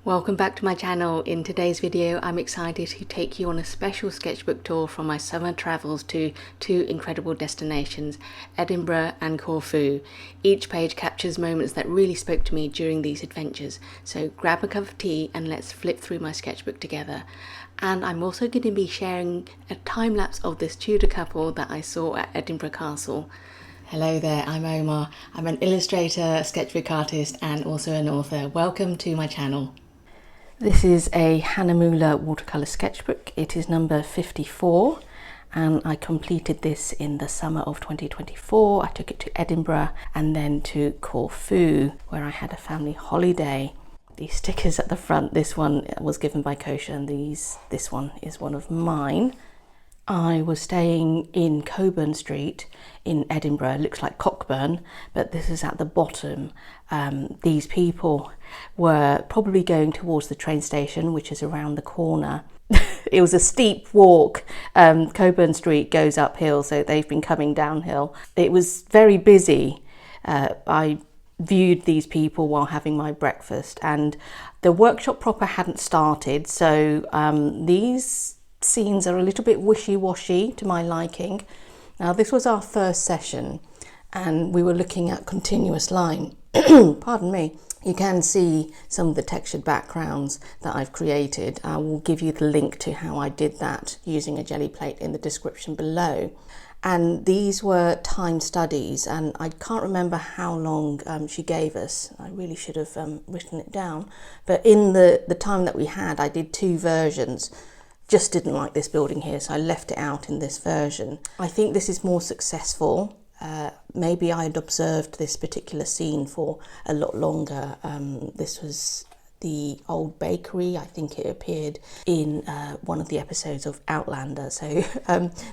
Welcome back to my channel. In today's video I'm excited to take you on a special sketchbook tour from my summer travels to two incredible destinations, Edinburgh and Corfu. Each page captures moments that really spoke to me during these adventures, so grab a cup of tea and let's flip through my sketchbook together. And I'm also going to be sharing a time-lapse of this Tudor couple that I saw at Edinburgh Castle. Hello there, I'm Omar. I'm an illustrator, sketchbook artist and also an author. Welcome to my channel. This is a Hahnemuhle watercolour sketchbook. It is number 54 and I completed this in the summer of 2024. I took it to Edinburgh and then to Corfu where I had a family holiday. These stickers at the front, this one was given by Kosher and this one is one of mine. I was staying in Coburn Street in Edinburgh. It looks like Cockburn, but this is at the bottom. These people were probably going towards the train station, which is around the corner. It was a steep walk. Coburn Street goes uphill, so they've been coming downhill. It was very busy. I viewed these people while having my breakfast, and the workshop proper hadn't started, so these scenes are a little bit wishy-washy to my liking. Now this was our first session and we were looking at continuous line. Pardon me. You can see some of the textured backgrounds that I've created. I will give you the link to how I did that using a jelly plate in the description below. And these were time studies and I can't remember how long she gave us. I really should have written it down. But in the time that we had, I did two versions. Just didn't like this building here, so I left it out in this version. I think this is more successful. Maybe I had observed this particular scene for a lot longer. This was the old bakery. I think it appeared in one of the episodes of Outlander. So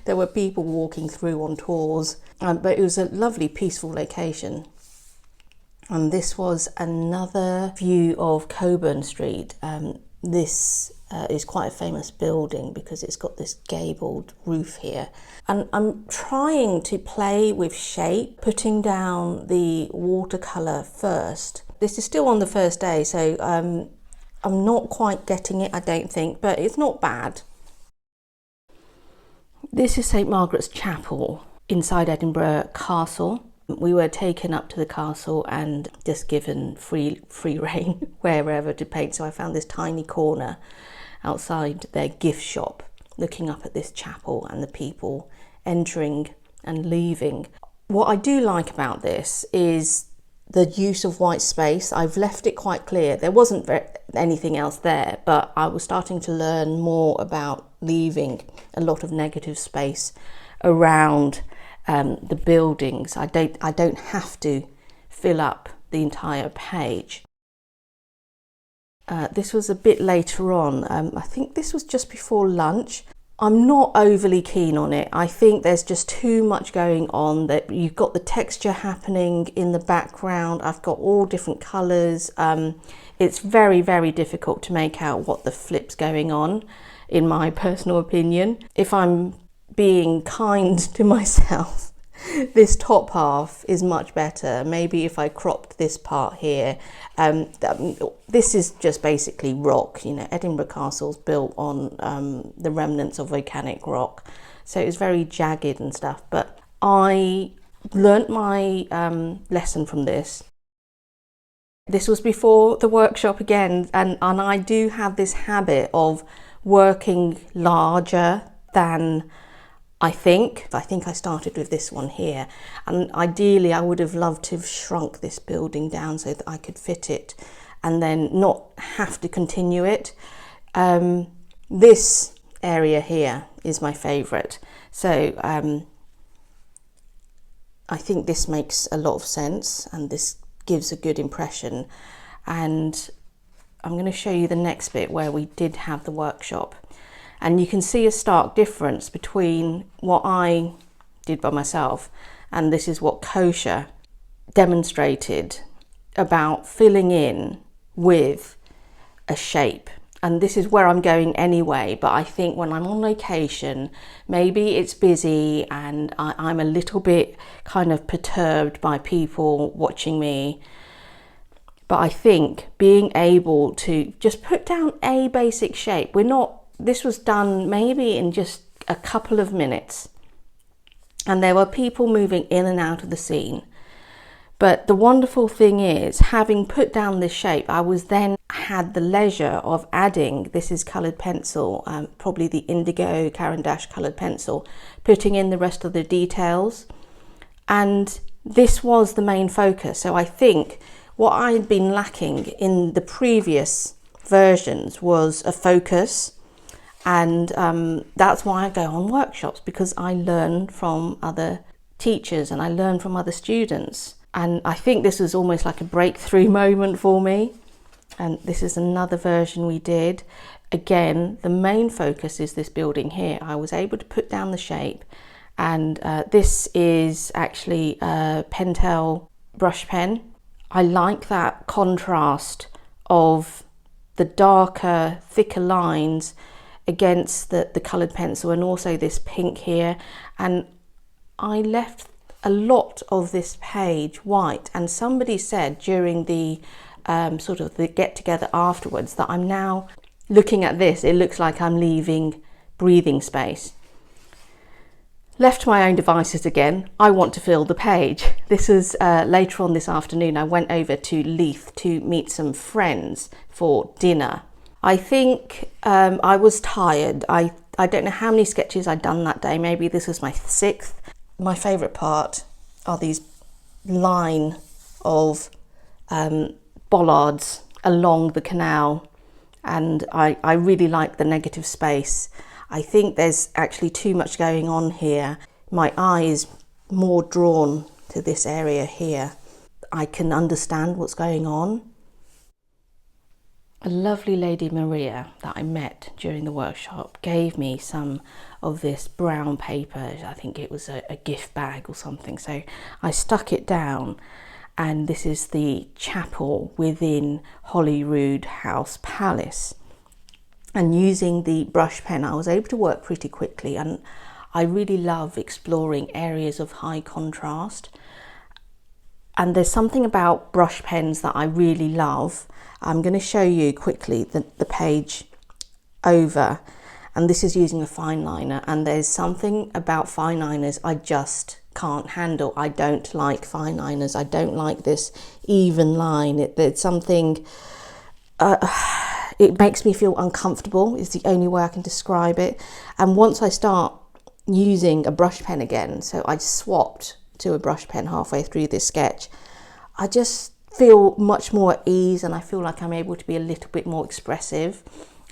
there were people walking through on tours, but it was a lovely, peaceful location. And this was another view of Coburn Street. This is quite a famous building because it's got this gabled roof here. And I'm trying to play with shape, putting down the watercolour first. This is still on the first day, so I'm not quite getting it, I don't think, but it's not bad. This is St Margaret's Chapel inside Edinburgh Castle. We were taken up to the castle and just given free rein wherever to paint. So I found this tiny corner outside their gift shop, looking up at this chapel and the people entering and leaving. What I do like about this is the use of white space. I've left it quite clear. There wasn't anything else there, but I was starting to learn more about leaving a lot of negative space around the buildings. I don't have to fill up the entire page. This was a bit later on. I think this was just before lunch. I'm not overly keen on it. I think there's just too much going on. That you've got the texture happening in the background. I've got all different colours. It's very, very difficult to make out what the flip's going on, in my personal opinion. If I'm being kind to myself, this top half is much better. Maybe if I cropped this part here. This is just basically rock. You know, Edinburgh Castle's built on the remnants of volcanic rock, so it's very jagged and stuff. But I learnt my lesson from this. This was before the workshop again, and I do have this habit of working larger than I think I started with this one here, and ideally I would have loved to have shrunk this building down so that I could fit it and then not have to continue it. This area here is my favourite, so I think this makes a lot of sense and this gives a good impression. And I'm going to show you the next bit where we did have the workshop. And you can see a stark difference between what I did by myself and this is what Kosher demonstrated about filling in with a shape. And this is where I'm going anyway, but I think when I'm on location, maybe it's busy and I'm a little bit kind of perturbed by people watching me But I think being able to just put down a basic shape, this was done maybe in just a couple of minutes. And there were people moving in and out of the scene. But the wonderful thing is, having put down this shape, I was then had the leisure of adding, this is coloured pencil, probably the indigo Caran d'Ache coloured pencil, putting in the rest of the details. And this was the main focus. So I think what I had been lacking in the previous versions was a focus. And that's why I go on workshops, because I learn from other teachers and I learn from other students. And I think this was almost like a breakthrough moment for me. And this is another version we did. Again, the main focus is this building here. I was able to put down the shape, and this is actually a Pentel brush pen. I like that contrast of the darker, thicker lines against the coloured pencil, and also this pink here. And I left a lot of this page white, and somebody said during the sort of the get together afterwards that I'm now looking at this, it looks like I'm leaving breathing space. Left to my own devices again, I want to fill the page. This is later on this afternoon. I went over to Leith to meet some friends for dinner. I think I was tired. I don't know how many sketches I'd done that day. Maybe this was my 6th. My favourite part are these line of bollards along the canal, and I really like the negative space. I think there's actually too much going on here. My eye is more drawn to this area here. I can understand what's going on. A lovely lady, Maria, that I met during the workshop, gave me some of this brown paper. I think it was a gift bag or something. So I stuck it down, and this is the chapel within Holyrood House Palace. And using the brush pen, I was able to work pretty quickly, and I really love exploring areas of high contrast. And there's something about brush pens that I really love. I'm going to show you quickly the page over, and this is using a fine liner, and there's something about fine liners I just can't handle. I don't like fine liners. I don't like this even line. There's something, it makes me feel uncomfortable, is the only way I can describe it. And once I start using a brush pen again, so I swapped to a brush pen halfway through this sketch, I just feel much more at ease, and I feel like I'm able to be a little bit more expressive.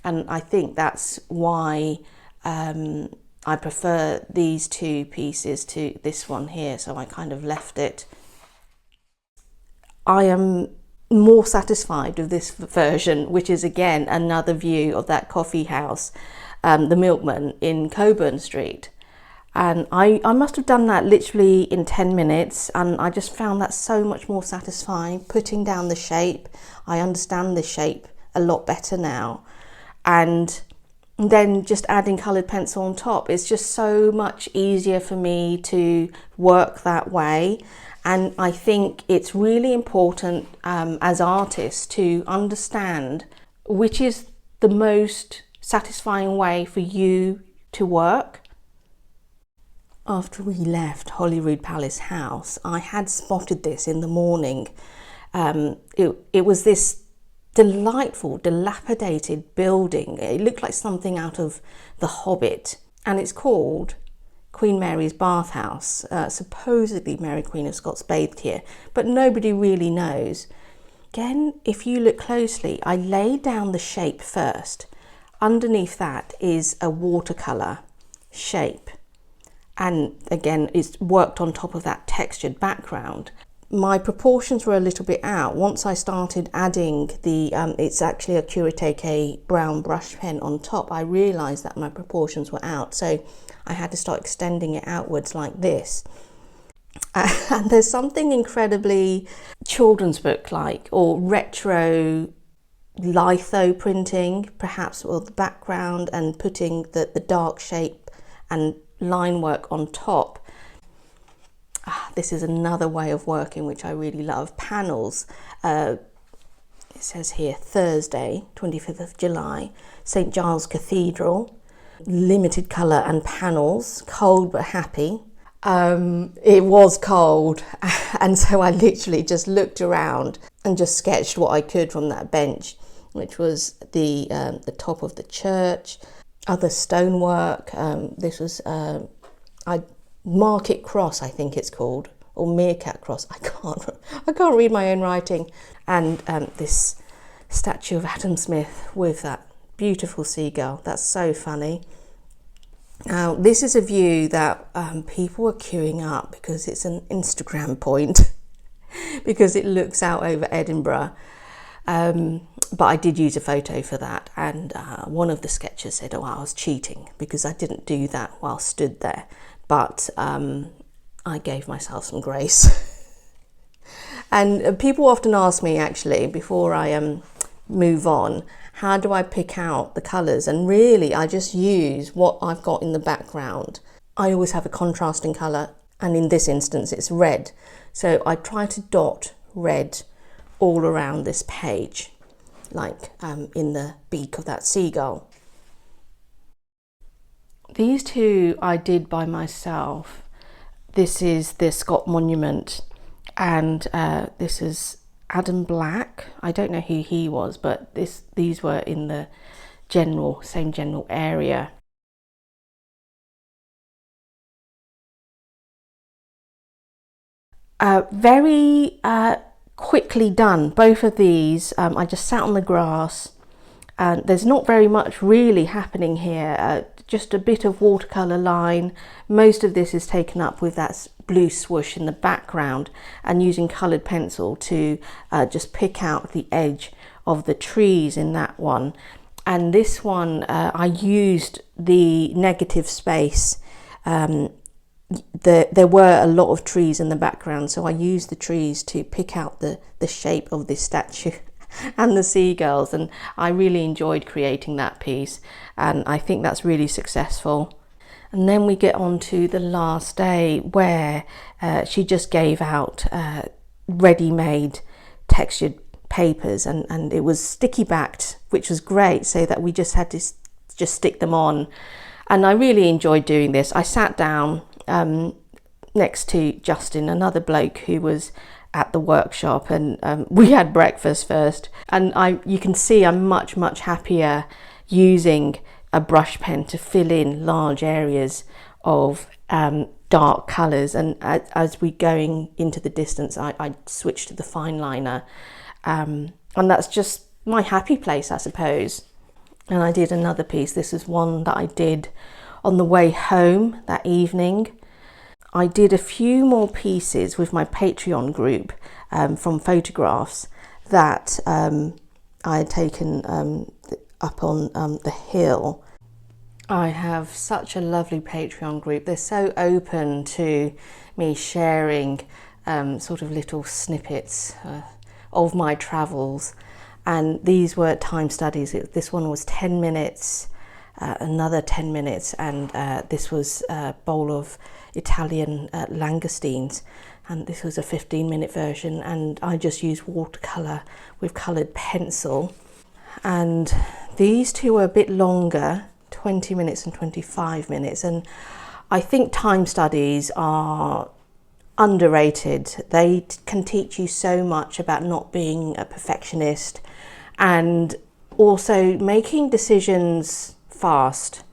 And I think that's why I prefer these two pieces to this one here, so I kind of left it. I am more satisfied with this version, which is again another view of that coffee house, the Milkman in Coburn Street. And I must have done that literally in 10 minutes, and I just found that so much more satisfying. Putting down the shape, I understand the shape a lot better now, and then just adding coloured pencil on top, it's just so much easier for me to work that way. And I think it's really important as artists to understand which is the most satisfying way for you to work. After we left Holyrood Palace House, I had spotted this in the morning. It was this delightful, dilapidated building. It looked like something out of The Hobbit, and it's called Queen Mary's Bathhouse. Supposedly Mary Queen of Scots bathed here, but nobody really knows. Again, if you look closely, I laid down the shape first. Underneath that is a watercolour shape. And again, it's worked on top of that textured background. My proportions were a little bit out. Once I started adding the, it's actually a Kuretake brown brush pen on top, I realised that my proportions were out. So I had to start extending it outwards like this. And there's something incredibly children's book-like or retro litho printing, perhaps, or the background, and putting the dark shape and line work on top. This is another way of working which I really love. Panels, it says here Thursday, 25th of July, St Giles Cathedral, limited colour and panels, cold but happy. It was cold, and so I literally just looked around and just sketched what I could from that bench, which was the top of the church, other stonework. This was Market Cross, I think it's called, or Meerkat Cross. I can't read my own writing. And this statue of Adam Smith with that beautiful seagull. That's so funny. Now, this is a view that people are queuing up because it's an Instagram point, because it looks out over Edinburgh. But I did use a photo for that, and one of the sketchers said, oh, I was cheating because I didn't do that while stood there. But I gave myself some grace. And people often ask me, actually, before I move on, how do I pick out the colours? And really, I just use what I've got in the background. I always have a contrasting colour, and in this instance, it's red. So I try to dot red all around this page, like in the beak of that seagull. These two I did by myself. This is the Scott Monument, and this is Adam Black. I don't know who he was, but these were in the same general area. Very quickly done, both of these. I just sat on the grass, and there's not very much really happening here, just a bit of watercolour line. Most of this is taken up with that blue swoosh in the background, and using coloured pencil to just pick out the edge of the trees in that one. And this one, I used the negative space. There were a lot of trees in the background, so I used the trees to pick out the shape of this statue and the seagulls, and I really enjoyed creating that piece, and I think that's really successful. And then we get on to the last day, where she just gave out ready-made textured papers, and it was sticky backed, which was great, so that we just had to just stick them on. And I really enjoyed doing this. I sat down next to Justin, another bloke who was at the workshop, and we had breakfast first, and you can see I'm much happier using a brush pen to fill in large areas of dark colours, and as we going into the distance, I switched to the fine liner, and that's just my happy place, I suppose. And I did another piece. This is one that I did on the way home that evening. I did a few more pieces with my Patreon group from photographs that I had taken up on the hill. I have such a lovely Patreon group. They're so open to me sharing sort of little snippets of my travels, and these were time studies. This one was 10 minutes, another 10 minutes, and this was a bowl of Italian langoustines, and this was a 15-minute version, and I just used watercolour with coloured pencil. And these two were a bit longer, 20 minutes and 25 minutes, and I think time studies are underrated. They can teach you so much about not being a perfectionist, and also making decisions fast,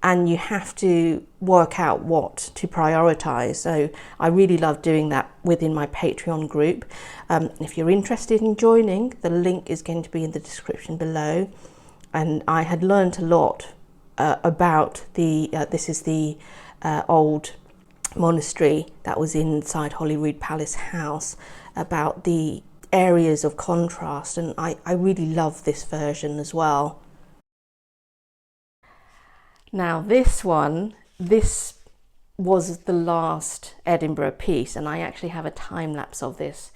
and you have to work out what to prioritise. So I really love doing that within my Patreon group. If you're interested in joining, the link is going to be in the description below. And I had learned a lot about this is the old monastery that was inside Holyrood Palace House, about the areas of contrast, and I really love this version as well. Now this was the last Edinburgh piece, and I actually have a time lapse of this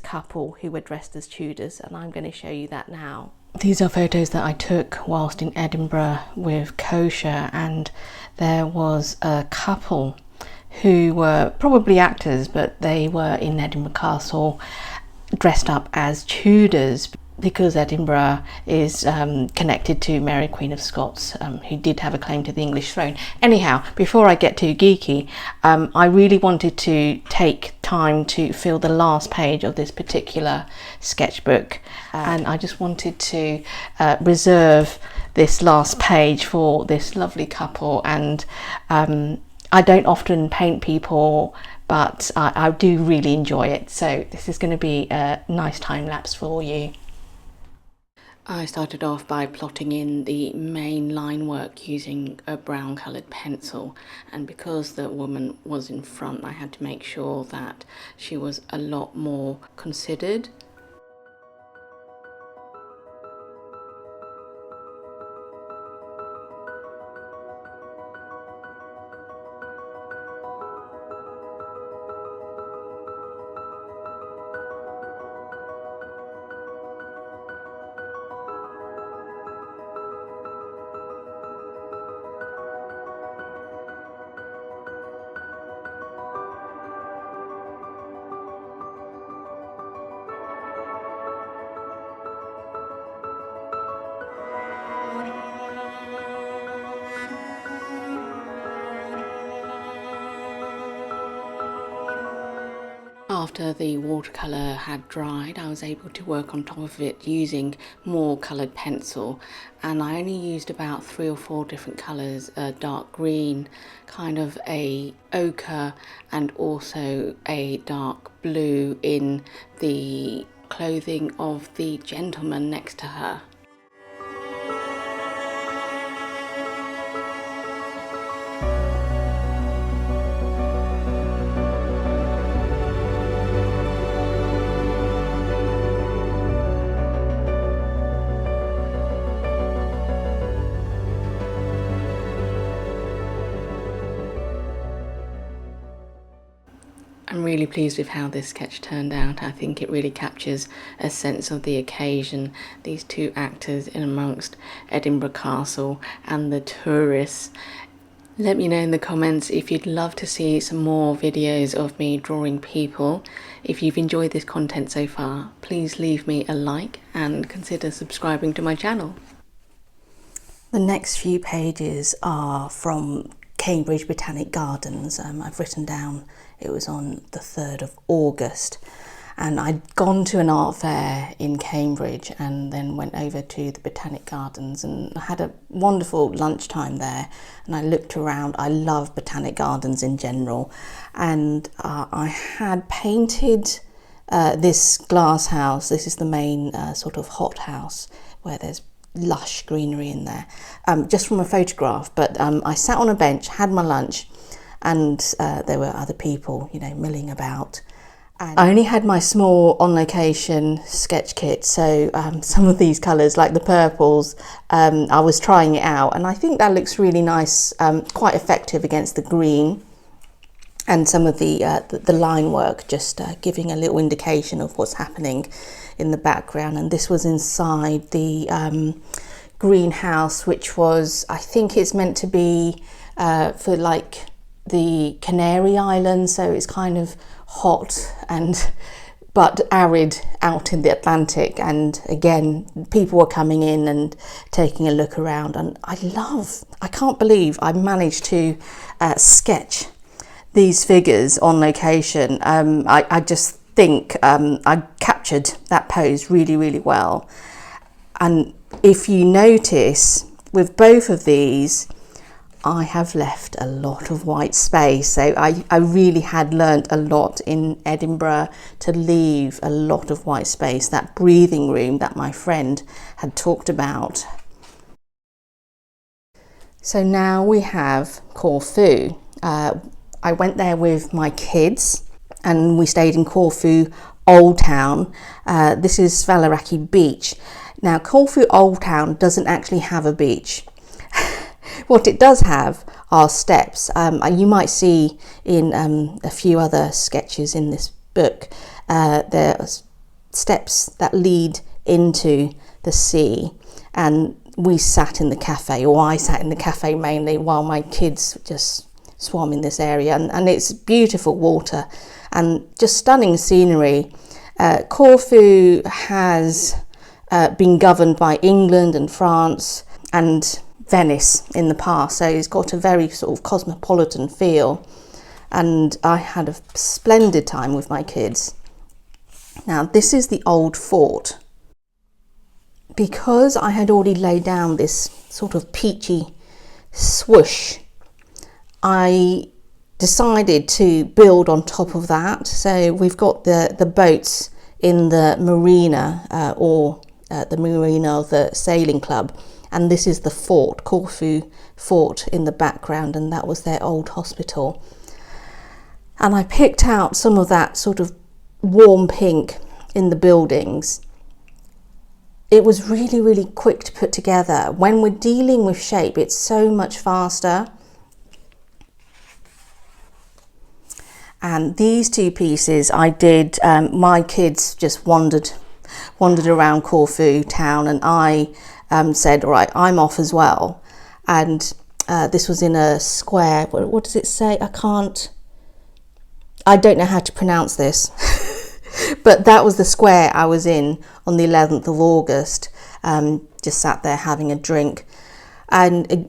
couple who were dressed as Tudors, and I'm going to show you that now. These are photos that I took whilst in Edinburgh with Kosher, and there was a couple who were probably actors, but they were in Edinburgh Castle dressed up as Tudors. because Edinburgh is connected to Mary Queen of Scots, who did have a claim to the English throne. Anyhow, before I get too geeky, I really wanted to take time to fill the last page of this particular sketchbook, and I just wanted to reserve this last page for this lovely couple. And I don't often paint people, but I do really enjoy it, so this is going to be a nice time lapse for you. I started off by plotting in the main line work using a brown coloured pencil, and because the woman was in front, I had to make sure that she was a lot more considered. After the watercolour had dried, I was able to work on top of it using more coloured pencil, and I only used about 3 or 4 different colours, a dark green, kind of a ochre, and also a dark blue in the clothing of the gentleman next to her. I'm really pleased with how this sketch turned out. I think it really captures a sense of the occasion. These two actors in amongst Edinburgh Castle and the tourists. Let me know in the comments if you'd love to see some more videos of me drawing people. If you've enjoyed this content so far, please leave me a like and consider subscribing to my channel. The next few pages are from Cambridge Botanic Gardens. I've written down it was on the 3rd of August, and I'd gone to an art fair in Cambridge and then went over to the Botanic Gardens, and I had a wonderful lunchtime there, and I looked around. I love Botanic Gardens in general, and I had painted this glass house. This is the main sort of hot house where there's lush greenery in there, just from a photograph. But I sat on a bench, had my lunch, and there were other people, you know, milling about. And I only had my small on location sketch kit, so some of these colours, like the purples, I was trying it out, and I think that looks really nice, quite effective against the green, and some of the line work, just giving a little indication of what's happening in the background. And this was inside the greenhouse, which was, I think it's meant to be for like the Canary Islands, so it's kind of hot and but arid out in the Atlantic. And again, people were coming in and taking a look around, and I can't believe I managed to sketch these figures on location. I just think I captured that pose really, really well. And if you notice, with both of these, I have left a lot of white space. So I really had learnt a lot in Edinburgh to leave a lot of white space, that breathing room that my friend had talked about. So now we have Corfu. I went there with my kids and we stayed in Corfu Old Town. This is Valaraki Beach. Now, Corfu Old Town doesn't actually have a beach. What it does have are steps. You might see in a few other sketches in this book, there are steps that lead into the sea, and we sat in the cafe, or I sat in the cafe mainly, while my kids just swam in this area, and it's beautiful water and just stunning scenery. Corfu has been governed by England and France and Venice in the past, so it's got a very sort of cosmopolitan feel, and I had a splendid time with my kids. Now this is the old fort. Because I had already laid down this sort of peachy swoosh, I decided to build on top of that. So we've got the boats in the marina, or the marina of the sailing club, and this is the fort, Corfu fort, in the background, and that was their old hospital. And I picked out some of that sort of warm pink in the buildings. It was really, really quick to put together. When we're dealing with shape, it's so much faster. And these two pieces I did, my kids just wandered around Corfu town, and I said, all right, I'm off as well. And this was in a square. What does it say? I don't know how to pronounce this. But that was the square I was in on the 11th of August, just sat there having a drink. And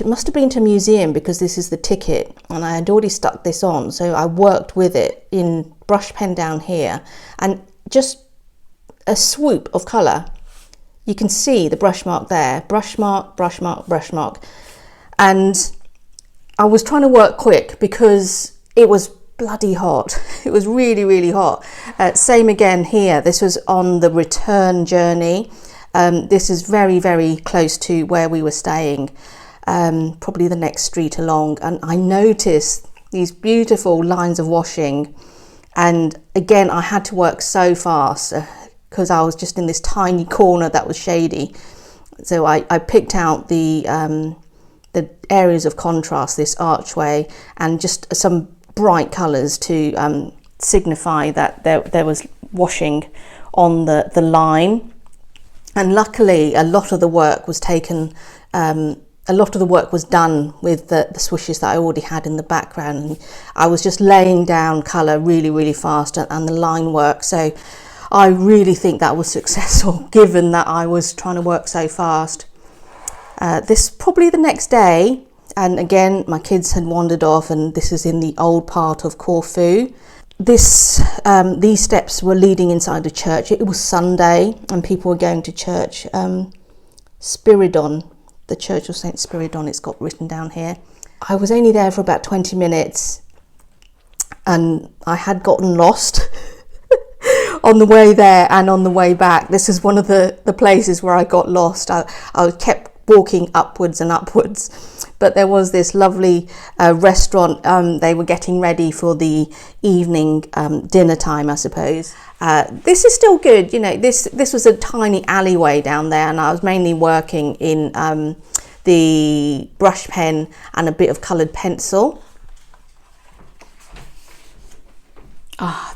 must have been to a museum, because this is the ticket, and I had already stuck this on, so I worked with it in brush pen down here, and just a swoop of colour. You can see the brush mark there, brush mark, brush mark, brush mark. And I was trying to work quick because it was bloody hot. It was really, really hot. Same again here. This was on the return journey. This is very, very close to where we were staying, probably the next street along. And I noticed these beautiful lines of washing. And again, I had to work so fast because I was just in this tiny corner that was shady. So I picked out the areas of contrast, this archway, and just some bright colours to signify that there was washing on the line. And luckily a lot of the work was taken, a lot of the work was done with the swooshes that I already had in the background, and I was just laying down colour really, really fast, and the line work. So I really think that was successful, given that I was trying to work so fast. This probably the next day, and again my kids had wandered off, and this is in the old part of Corfu. These steps were leading inside a church. It was Sunday and people were going to church. Spiridon, the Church of St. Spiridon, it's got written down here. I was only there for about 20 minutes and I had gotten lost on the way there and on the way back. This is one of the places where I got lost. I kept walking upwards and upwards, but there was this lovely restaurant. They were getting ready for the evening dinner time, I suppose. This is still good, you know. This was a tiny alleyway down there, and I was mainly working in the brush pen and a bit of coloured pencil.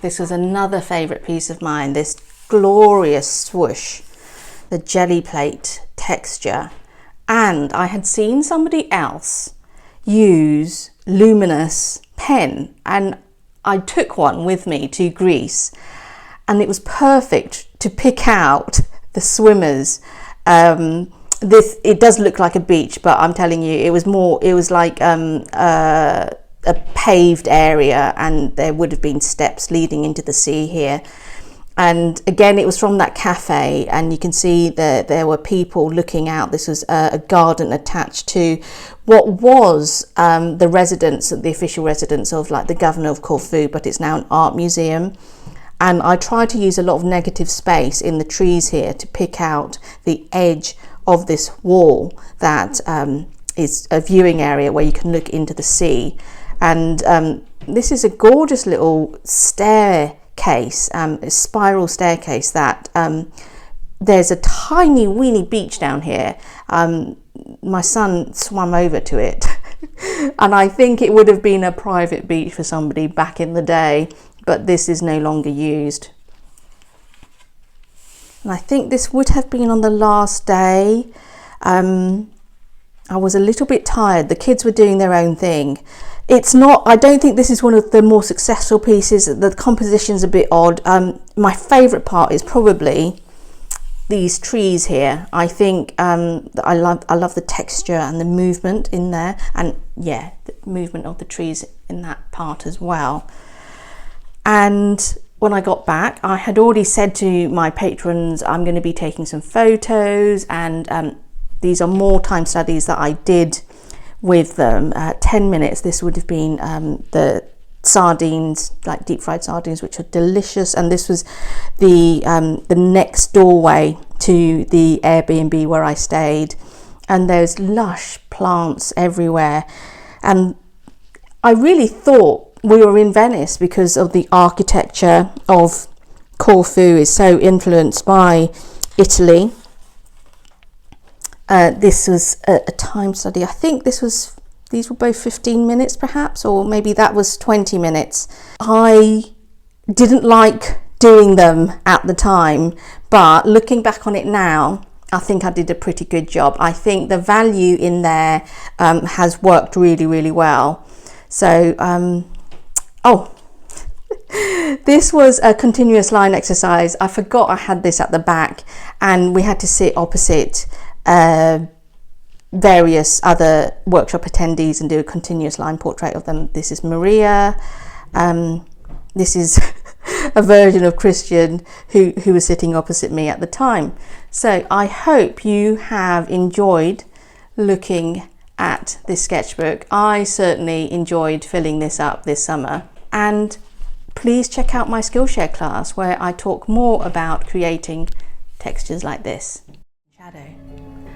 This was another favourite piece of mine, this glorious swoosh, the jelly plate texture. And I had seen somebody else use luminous pen, and I took one with me to Greece, and it was perfect to pick out the swimmers. It does look like a beach, but I'm telling you, it was like a paved area, and there would have been steps leading into the sea here. And again, it was from that cafe, and you can see that there were people looking out. This was a garden attached to what was the residence, the official residence of like the governor of Corfu, but it's now an art museum. And I tried to use a lot of negative space in the trees here to pick out the edge of this wall that is a viewing area where you can look into the sea. And this is a gorgeous little staircase, a spiral staircase that there's a tiny weeny beach down here. My son swam over to it and I think it would have been a private beach for somebody back in the day, but this is no longer used. And I think this would have been on the last day. I was a little bit tired. The kids were doing their own thing. It's not, I don't think this is one of the more successful pieces. The composition's a bit odd. My favourite part is probably these trees here. I think I love the texture and the movement in there, and yeah, the movement of the trees in that part as well. And when I got back, I had already said to my patrons I'm going to be taking some photos, and these are more time studies that I did with them. 10 minutes. This would have been the sardines, like deep fried sardines, which are delicious, and this was the next doorway to the Airbnb where I stayed, and there's lush plants everywhere, and I really thought we were in Venice because of the architecture of Corfu is so influenced by Italy. This was a time study. I think these were both 15 minutes perhaps, or maybe that was 20 minutes. I didn't like doing them at the time, but looking back on it now, I think I did a pretty good job. I think the value in there has worked really, really well. So, this was a continuous line exercise. I forgot I had this at the back, and we had to sit opposite various other workshop attendees and do a continuous line portrait of them. This is Maria. This is a version of Christian who was sitting opposite me at the time. So I hope you have enjoyed looking at this sketchbook. I certainly enjoyed filling this up this summer, and please check out my Skillshare class where I talk more about creating textures like this. Shadow.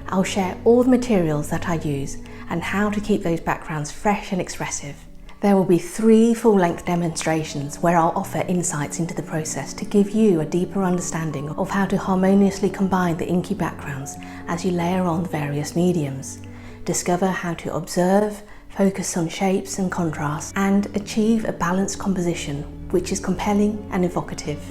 I'll share all the materials that I use and how to keep those backgrounds fresh and expressive. There will be 3 full-length demonstrations where I'll offer insights into the process to give you a deeper understanding of how to harmoniously combine the inky backgrounds as you layer on various mediums. Discover how to observe, focus on shapes and contrasts, and achieve a balanced composition which is compelling and evocative.